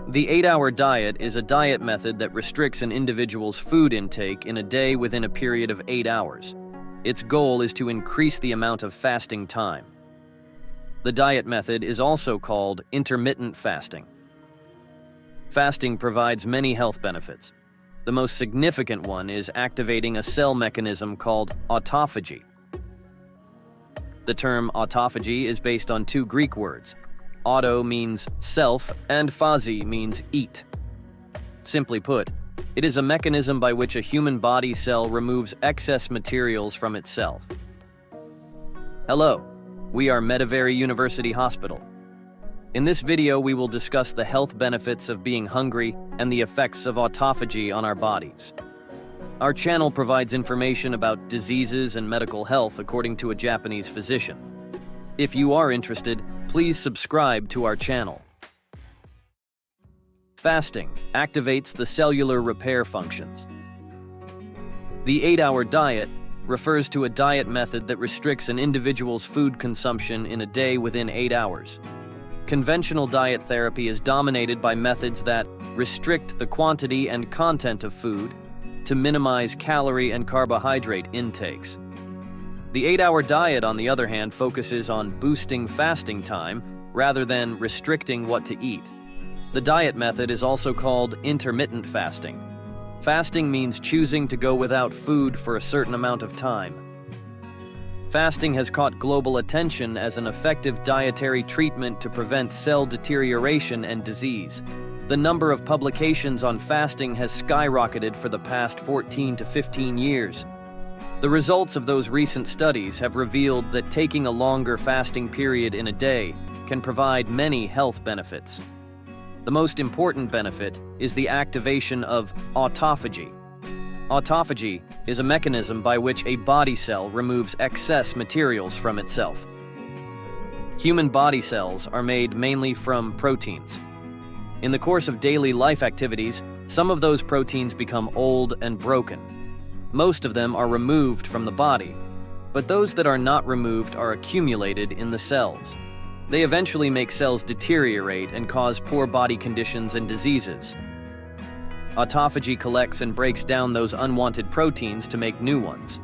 The 8-hour diet is a diet method that restricts an individual's food intake in a day within a period of 8 hours. Its goal is to increase the amount of fasting time. The diet method is also called intermittent fasting. Fasting provides many health benefits. The most significant one is activating a cell mechanism called autophagy. The term autophagy is based on two Greek words. Auto means self, and phagy means eat. Simply put, it is a mechanism by which a human body cell removes excess materials from itself. Hello, we are Medivery University Hospital. In this video, we will discuss the health benefits of being hungry and the effects of autophagy on our bodies. Our channel provides information about diseases and medical health according to a Japanese physician. If you are interested, please subscribe to our channel. Fasting activates the cellular repair functions. The 8-hour diet refers to a diet method that restricts an individual's food consumption in a day within 8 hours. Conventional diet therapy is dominated by methods that restrict the quantity and content of food to minimize calorie and carbohydrate intakes. The 8-hour diet, on the other hand, focuses on boosting fasting time rather than restricting what to eat. The diet method is also called intermittent fasting. Fasting means choosing to go without food for a certain amount of time. Fasting has caught global attention as an effective dietary treatment to prevent cell deterioration and disease. The number of publications on fasting has skyrocketed for the past 14 to 15 years. The results of those recent studies have revealed that taking a longer fasting period in a day can provide many health benefits. The most important benefit is the activation of autophagy. Autophagy is a mechanism by which a body cell removes excess materials from itself. Human body cells are made mainly from proteins. In the course of daily life activities, some of those proteins become old and broken. Most of them are removed from the body, but those that are not removed are accumulated in the cells. They eventually make cells deteriorate and cause poor body conditions and diseases. Autophagy collects and breaks down those unwanted proteins to make new ones.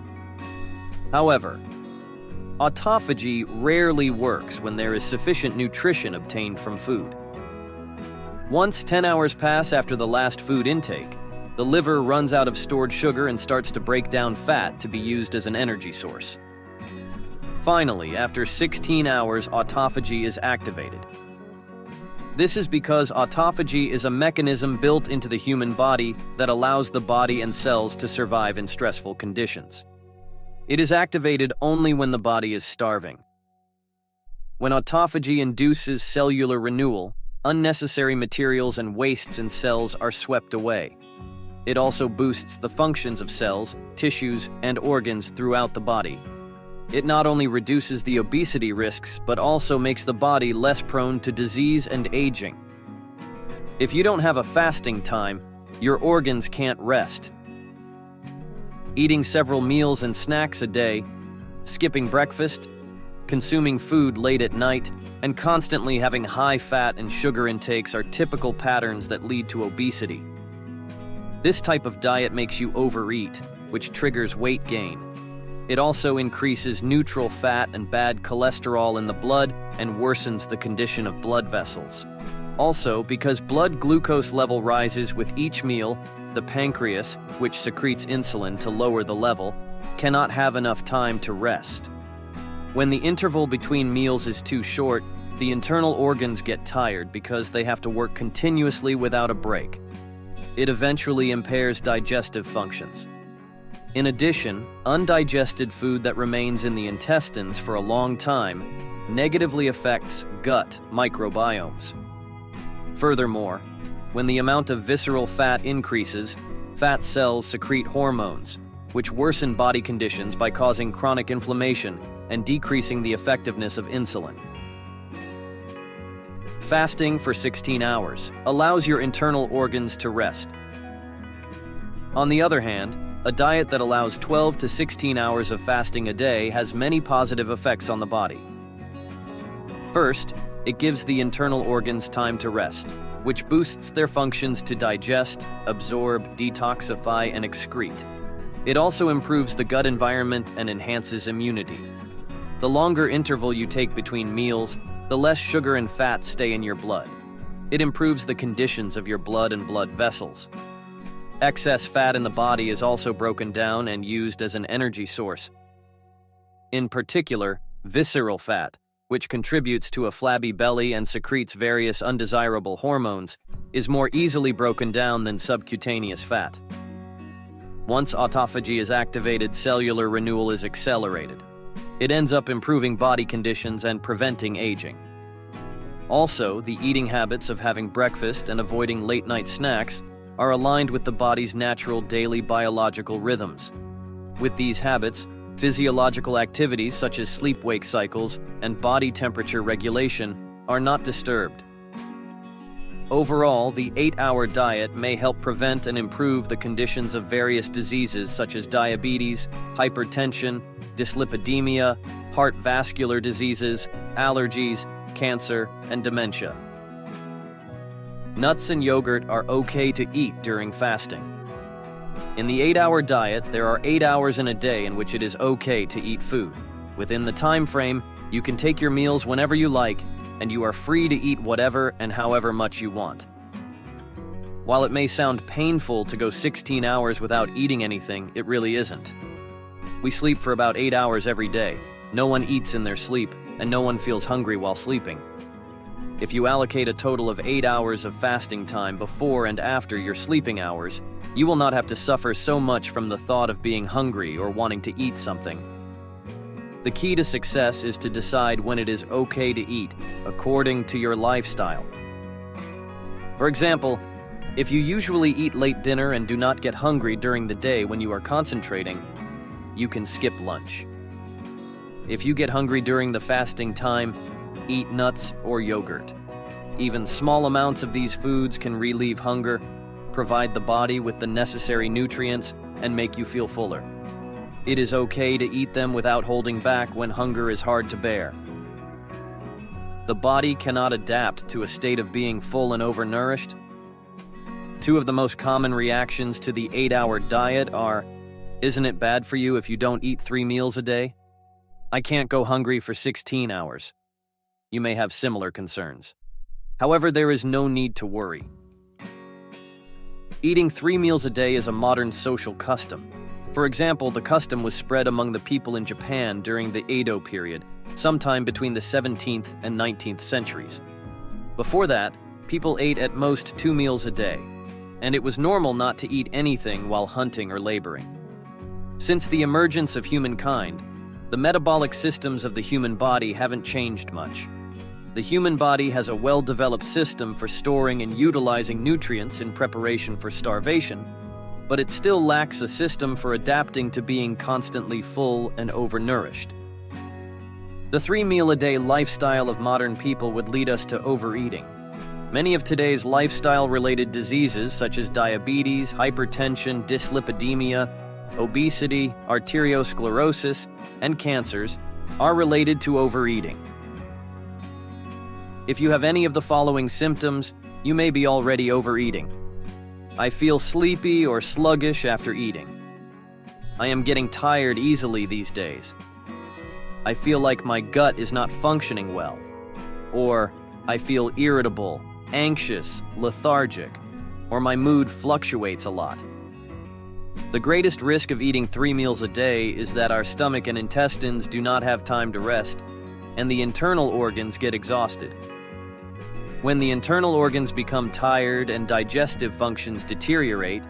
However, autophagy rarely works when there is sufficient nutrition obtained from food. Once 10 hours pass after the last food intake, the liver runs out of stored sugar and starts to break down fat to be used as an energy source. Finally, after 16 hours, autophagy is activated. This is because autophagy is a mechanism built into the human body that allows the body and cells to survive in stressful conditions. It is activated only when the body is starving. When autophagy induces cellular renewal, unnecessary materials and wastes in cells are swept away. It also boosts the functions of cells, tissues, and organs throughout the body. It not only reduces the obesity risks, but also makes the body less prone to disease and aging. If you don't have a fasting time, your organs can't rest. Eating several meals and snacks a day, skipping breakfast, consuming food late at night, and constantly having high fat and sugar intakes are typical patterns that lead to obesity. This type of diet makes you overeat, which triggers weight gain. It also increases neutral fat and bad cholesterol in the blood and worsens the condition of blood vessels. Also, because blood glucose level rises with each meal, the pancreas, which secretes insulin to lower the level, cannot have enough time to rest. When the interval between meals is too short, the internal organs get tired because they have to work continuously without a break. It eventually impairs digestive functions. In addition, undigested food that remains in the intestines for a long time negatively affects gut microbiomes. Furthermore, when the amount of visceral fat increases, fat cells secrete hormones, which worsen body conditions by causing chronic inflammation and decreasing the effectiveness of insulin. Fasting for 16 hours allows your internal organs to rest. On the other hand, a diet that allows 12 to 16 hours of fasting a day has many positive effects on the body. First, it gives the internal organs time to rest. which boosts their functions to digest, absorb, detoxify, and excrete. It also improves the gut environment and enhances immunity. The longer interval you take between meals, the less sugar and fat stay in your blood. It improves the conditions of your blood and blood vessels. Excess fat in the body is also broken down and used as an energy source. In particular, visceral fat, which contributes to a flabby belly and secretes various undesirable hormones, is more easily broken down than subcutaneous fat. Once autophagy is activated, cellular renewal is accelerated. It ends up improving body conditions and preventing aging. Also, the eating habits of having breakfast and avoiding late-night snacks are aligned with the body's natural daily biological rhythms. With these habits, physiological activities such as sleep-wake cycles and body temperature regulation are not disturbed. Overall, the 8-hour diet may help prevent and improve the conditions of various diseases such as diabetes, hypertension, dyslipidemia, heart vascular diseases, allergies, cancer, and dementia. Nuts and yogurt are okay to eat during fasting. In the 8-hour diet, there are 8 hours in a day in which it is okay to eat food. Within the time frame, you can take your meals whenever you like, and you are free to eat whatever and however much you want. While it may sound painful to go 16 hours without eating anything, it really isn't. We sleep for about 8 hours every day. No one eats in their sleep, and no one feels hungry while sleeping. If you allocate a total of 8 hours of fasting time before and after your sleeping hours, you will not have to suffer so much from the thought of being hungry or wanting to eat something. The key to success is to decide when it is okay to eat, according to your lifestyle. For example, if you usually eat late dinner and do not get hungry during the day when you are concentrating, you can skip lunch. If you get hungry during the fasting time, eat nuts or yogurt. Even small amounts of these foods can relieve hunger, provide the body with the necessary nutrients, and make you feel fuller. It is okay to eat them without holding back when hunger is hard to bear. The body cannot adapt to a state of being full and overnourished. Two of the most common reactions to the 8-hour diet are, "Isn't it bad for you if you don't eat 3 meals a day?" "I can't go hungry for 16 hours. You may have similar concerns. However, there is no need to worry. Eating 3 meals a day is a modern social custom. For example, the custom was spread among the people in Japan during the Edo period, sometime between the 17th and 19th centuries. Before that, people ate at most 2 meals a day, and it was normal not to eat anything while hunting or laboring. Since the emergence of humankind, the metabolic systems of the human body haven't changed much. The human body has a well-developed system for storing and utilizing nutrients in preparation for starvation, but it still lacks a system for adapting to being constantly full and overnourished. The 3-meal-a-day lifestyle of modern people would lead us to overeating. Many of today's lifestyle-related diseases such as diabetes, hypertension, dyslipidemia, obesity, arteriosclerosis, and cancers are related to overeating. If you have any of the following symptoms, you may be already overeating. I feel sleepy or sluggish after eating. I am getting tired easily these days. I feel like my gut is not functioning well. Or I feel irritable, anxious, lethargic, or my mood fluctuates a lot. The greatest risk of eating 3 meals a day is that our stomach and intestines do not have time to rest, and the internal organs get exhausted. When the internal organs become tired and digestive functions deteriorate,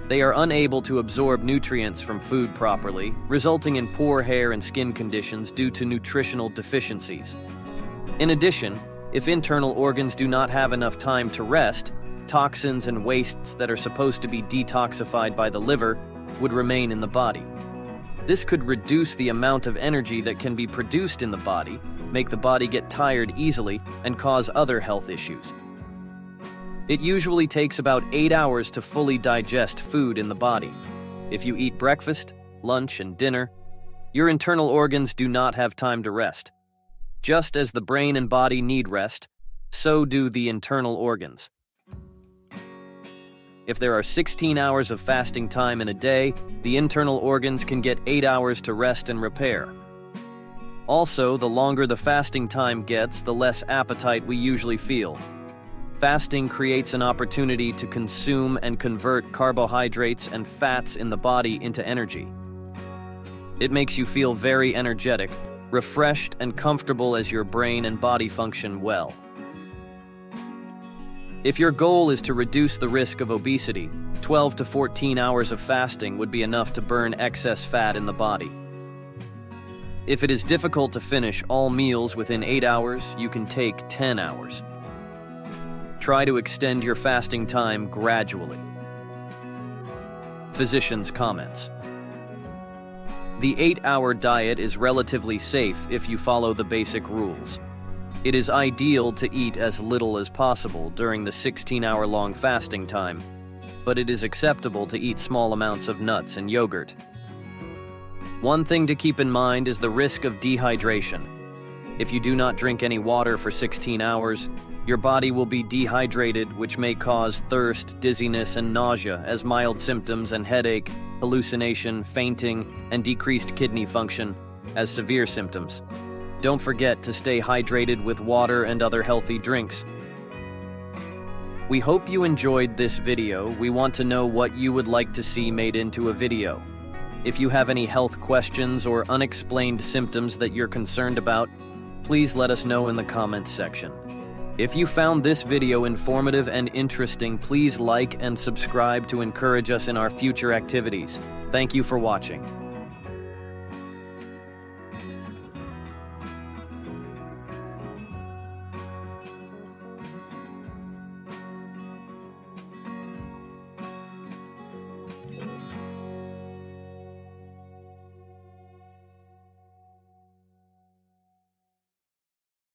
they are unable to absorb nutrients from food properly, resulting in poor hair and skin conditions due to nutritional deficiencies. In addition, if internal organs do not have enough time to rest, toxins and wastes that are supposed to be detoxified by the liver would remain in the body. This could reduce the amount of energy that can be produced in the body, make the body get tired easily, and cause other health issues. It usually takes about 8 hours to fully digest food in the body. If you eat breakfast, lunch, and dinner, your internal organs do not have time to rest. Just as the brain and body need rest, so do the internal organs. If there are 16 hours of fasting time in a day, the internal organs can get 8 hours to rest and repair. Also, the longer the fasting time gets, the less appetite we usually feel. Fasting creates an opportunity to consume and convert carbohydrates and fats in the body into energy. It makes you feel very energetic, refreshed, and comfortable as your brain and body function well. If your goal is to reduce the risk of obesity, 12 to 14 hours of fasting would be enough to burn excess fat in the body. If it is difficult to finish all meals within 8 hours, you can take 10 hours. Try to extend your fasting time gradually. Physician's comments. The 8-hour diet is relatively safe if you follow the basic rules. It is ideal to eat as little as possible during the 16-hour-long fasting time, but it is acceptable to eat small amounts of nuts and yogurt. One thing to keep in mind is the risk of dehydration. If you do not drink any water for 16 hours, your body will be dehydrated, which may cause thirst, dizziness, and nausea as mild symptoms, and headache, hallucination, fainting, and decreased kidney function as severe symptoms. Don't forget to stay hydrated with water and other healthy drinks. We hope you enjoyed this video. We want to know what you would like to see made into a video. If you have any health questions or unexplained symptoms that you're concerned about, please let us know in the comments section. If you found this video informative and interesting, please like and subscribe to encourage us in our future activities. Thank you for watching.